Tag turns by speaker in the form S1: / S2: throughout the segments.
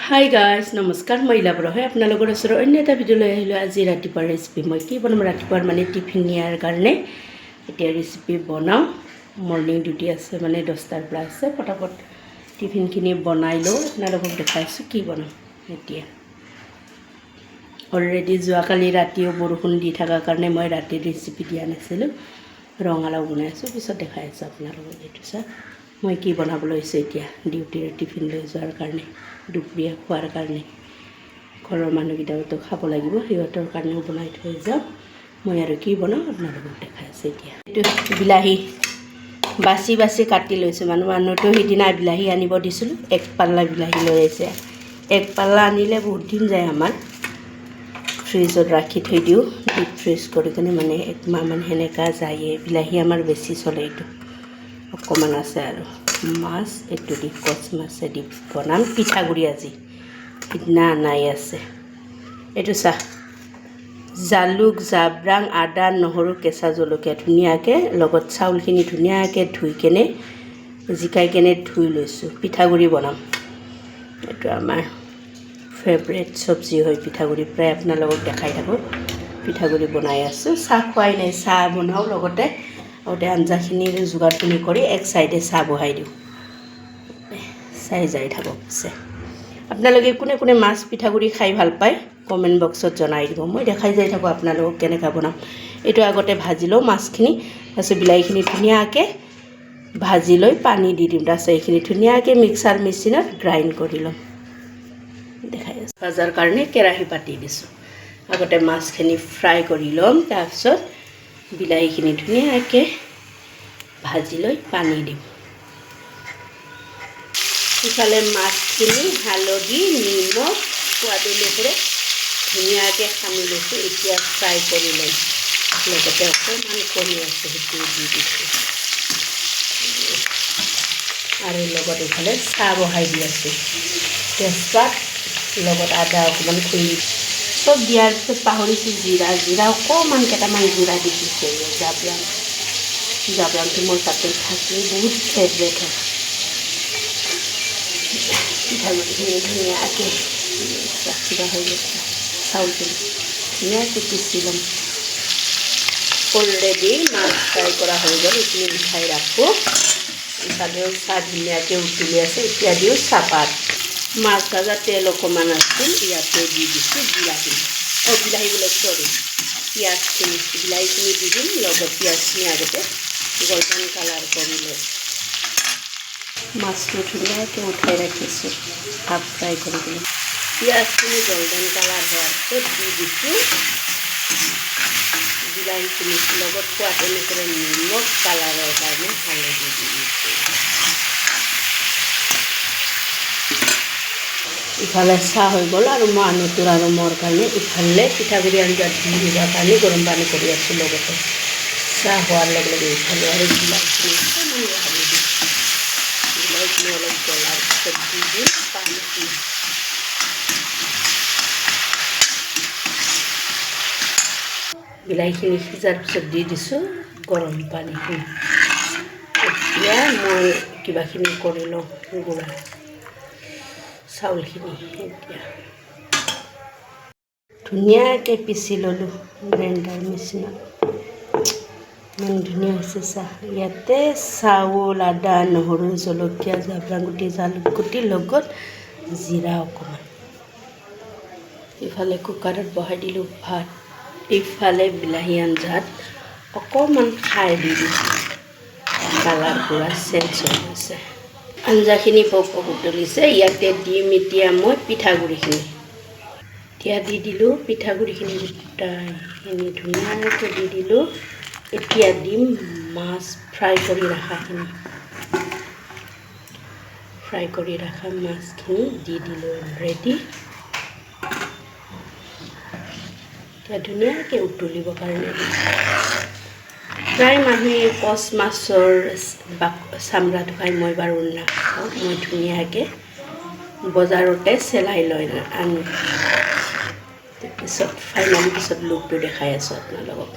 S1: Hi guys নমস্কাৰ মই ইলাবৰ হয় আপোনালোকৰ ওচৰত অন্য এটা ভিডিঅ' লৈ আহিলোঁ। আজি ৰাতিপুৱাৰ ৰেচিপি মই কি বনাম, ৰাতিপুৱাৰ মানে টিফিন নিয়াৰ কাৰণে এতিয়া ৰেচিপি বনাওঁ। মৰ্ণিং ডিউটি আছে মানে 10টাৰ পৰা আছে, ফটাফট টিফিনখিনি বনাই লওঁ। আপোনালোকক দেখাইছোঁ কি বনাম। এতিয়া অলৰেডি যোৱাকালি ৰাতিও বৰষুণ দি থকাৰ কাৰণে মই ৰাতি ৰেচিপি দিয়া নাছিলোঁ, ৰঙালাও বনাই আছোঁ, পিছত দেখাই আছোঁ আপোনালোকক। এইটো চাওক মই কি বনাব লৈছোঁ এতিয়া ডিউটিৰ টিফিন লৈ যোৱাৰ কাৰণে, দুপৰীয়া খোৱাৰ কাৰণে। ঘৰৰ মানুহকেইটাওতো খাব লাগিব, সিহঁতৰ কাৰণেও বনাই থৈ যাওঁ। মই আৰু কি বনাওঁ আপোনালোকক দেখাই আছোঁ। এতিয়া এইটো বিলাহী বাছি বাছি কাটি লৈছোঁ। মানুহটো সিদিনা বিলাহী আনিব দিছিলোঁ, এক পাল্লা বিলাহী লৈ আহিছে। এক পাল্লা আনিলে বহুত দিন যায় আমাৰ, ফ্ৰিজত ৰাখি থৈ দিওঁ, ডিপ ফ্ৰিজ কৰি কিনে মানে একমাহমান সেনেকুৱা যায়ে। বিলাহী আমাৰ বেছি চলে। এইটো অকণমান আছে আৰু মাছ, এইটো দি কচ মাছেদি বনাম পিঠাগুড়ি। আজি সিদিনা আনাই আছে। এইটো চাহ জালুক, জাব্ৰাং, আদা, নহৰু, কেঁচা জলকীয়া ধুনীয়াকৈ লগত চাউলখিনি ধুনীয়াকৈ ধুই কেনে জিকাই কেনে ধুই লৈছোঁ। পিঠাগুড়ি বনাম। এইটো আমাৰ ফেভৰেট চব্জি হয় পিঠাগুড়ি, প্ৰায় আপোনালোকক দেখাই থাকোঁ। পিঠাগুড়ি বনাই আছোঁ। চাহ খোৱাই নাই, চাহ বনাওঁ লগতে আঞ্জাখিনিৰ যোগাৰখিনি কৰি এক চাইডে চাহ বহাই দিওঁ। চাই যাই থাকক। পিছে আপোনালোকে কোনে কোনে মাছ পিঠাগুড়ি খাই ভাল পায় কমেণ্ট বক্সত জনাই দিব। মই দেখাই যাই থাকোঁ আপোনালোকক কেনেকৈ বনাম। এইটো আগতে ভাজি লওঁ মাছখিনি, তাৰপিছত বিলাহীখিনি ধুনীয়াকৈ ভাজি লৈ পানী দি দিম। তাৰপিছত এইখিনি ধুনীয়াকৈ মিক্সাৰ মেচিনত গ্ৰাইণ্ড কৰি ল'ম। দেখাই আছোঁ। ভাজাৰ কাৰণে কেৰাহী পাতি দিছোঁ। আগতে মাছখিনি ফ্ৰাই কৰি ল'ম, তাৰপিছত বিলাহীখিনি ধুনীয়াকৈ ভাজি লৈ পানী দিম। ইফালে মাছখিনি হালধি, নিমখ সোৱাদ অনুসৰি ধুনীয়াকৈ সানি লৈছোঁ। এতিয়া ফ্ৰাই কৰি ল'ম। লগতে অকণমান কণী আছে, সেইটো দি দিছোঁ। আৰু লগত ইফালে চাহ বহাই দি আছোঁ। তেজপাত লগত আদা অকণমান খুন্দি চব দিয়াৰ পিছত পাহৰিছোঁ জিৰা অকণমান কেইটামান জিৰা দি দিছোঁ। জাব্ৰাংটো মোৰ তাতে থাকি বহুত ফেভৰেট হয়। পিঠাগুড়িখিনি ধুনীয়াকৈ কিবা হৈ গৈছে, চাউলখিনি ধুনীয়াকৈ পিচি ল'ম। অলৰেডি মাছ ফ্ৰাই কৰা হৈ গ'ল, এইখিনি উঠাই ৰাখোঁ। ইফালেও চাহ ধুনীয়াকৈ উতলি আছে। এতিয়া দিওঁ চাহপাত। মাছ ভাজা তেল অকণমান আছিল, ইয়াতে দি দিছোঁ বিলাহী বোলে চৰি পিঁয়াজখিনি। বিলাহীখিনি দি দিম, লগত পিঁয়াজখিনি আগতে গোল্ডেন কালাৰ কৰি লৈ মাছটো ধুনীয়াকৈ উঠাই ৰাখিছোঁ। হাফ ফ্ৰাই কৰি দিলোঁ। পিঁয়াজখিনি গোল্ডেন কালাৰ হোৱাৰ পিছত দি দিছোঁ বিলাহীখিনি, লগত সোৱাদ অনুসৰি নিমখ, কালাৰৰ কাৰণে হালধি দি দিছোঁ। ইফালে চাহ হৈ গ'ল আৰু মই আনুটোৰ আৰু মোৰ কাৰণে ইফালে পিঠাগুড়ি আঞ্জা দি দিবৰ কাৰণে গৰম পানী কৰি আছোঁ। লগতে চাহ হোৱাৰ লগে লগে ইফালে আৰু বিলাহীখিনি অলপ গলাৰ পিছত দি দিম পানীখিনি। বিলাহীখিনি সিজাৰ পিছত দি দিছোঁ গৰম পানীখিনি। এতিয়া মই কিবাখিনি কৰি লওঁ, গুড়া চাউলখিনি এতিয়া ধুনীয়াকৈ পিচি ল'লোঁ গ্ৰাইণ্ডাৰ মেচিনত। ইমান ধুনীয়া হৈছে চাহ। ইয়াতে চাউল, আদা, নহৰু, জলকীয়া, জাব্ৰাং গুটি, জালুক গুটি লগত জিৰা অকণমান। ইফালে কুকাৰত বহাই দিলোঁ ভাত। ইফালে বিলাহী আঞ্জাত অকণমান খাৰ দি দিছোঁ। কালাৰ পূৰা চেঞ্জ হৈ গৈছে। আঞ্জাখিনি পক উতলিছে। ইয়াতে দিম এতিয়া মই পিঠাগুড়িখিনি। এতিয়া দি দিলোঁ পিঠাগুড়িখিনি, গোটাইখিনি ধুনীয়াকৈ দি দিলোঁ। এতিয়া দিম মাছ ফ্ৰাই কৰি ৰখাখিনি। ফ্ৰাই কৰি ৰখা মাছখিনি দি দিলোঁ অলৰেডি। এতিয়া ধুনীয়াকৈ উতলিবৰ কাৰণে প্ৰায় মানুহে কচ মাছৰ চামৰাটো খাই, মই বাৰু নাখাওঁ। মই ধুনীয়াকৈ বজাৰতে চেলাই লৈ আনো। তাৰপিছত ফাইনেলি পিছত লুকটো দেখাই আছোঁ আপোনালোকক।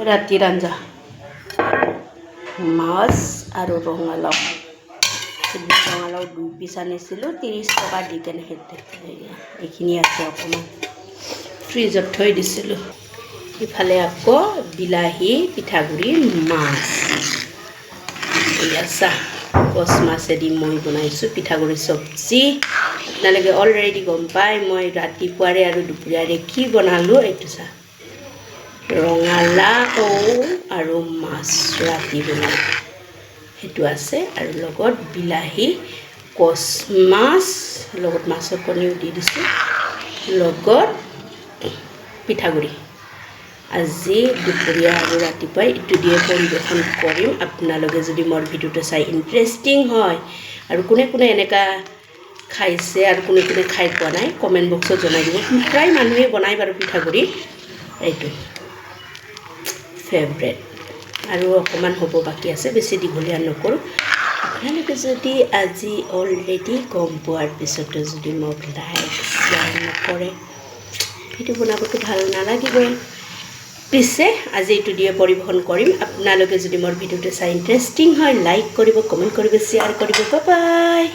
S1: ৰাতিৰ আঞ্জা মাছ আৰু ৰঙালাও সিদিনা ৰঙালাও 2 পিচ আনিছিলোঁ 30 টকা দি কেনে এইখিনি আছে অকণমান ফ্ৰিজত থৈ দিছিলোঁ ইফালে আকৌ বিলাহী পিঠাগুড়ি মাছ এয়া কচ মাছেদি মই বনাইছোঁ পিঠাগুড়ি চব্জি আপোনালোকে অলৰেডি গম পায় মই ৰাতিপুৱাৰে আৰু দুপৰীয়াৰে কি বনালোঁ এইটো চা ৰঙালাও আৰু মাছ ৰাতি বনালোঁ সেইটো আছে আৰু লগত বিলাহী কচ মাছ লগত মাছৰ কণীও দি দিছোঁ লগত পিঠাগুড়ি আজি দুপৰীয়া আৰু ৰাতিপুৱাই এইটো দিয়ে পৰিৱেশন কৰিম আপোনালোকে যদি মোৰ ভিডিঅ'টো চাই ইণ্টাৰেষ্টিং হয় আৰু কোনে কোনে এনেকুৱা খাইছে আৰু কোনে কোনে খাই পোৱা নাই কমেণ্ট বক্সত জনাই দিব প্ৰায় মানুহে বনাই বাৰু পিঠাগুড়ি এইটো ফেভৰেট আৰু অকণমান হ'ব বাকী আছে বেছি দীঘলীয়া নকৰোঁ আপোনালোকে যদি আজি অলৰেডি গম পোৱাৰ পিছতো যদি মোক লাইক শ্বেয়াৰ নকৰে ভিডিঅ' বনাবতো ভাল নালাগিবই পিছে আজি এইটো দিয়ে পৰিৱেশন কৰিম আপোনালোকে যদি মোৰ ভিডিঅ'টো চাই ইণ্টাৰেষ্টিং হয় লাইক কৰিব কমেণ্ট কৰিব শ্বেয়াৰ কৰিব বাই বাই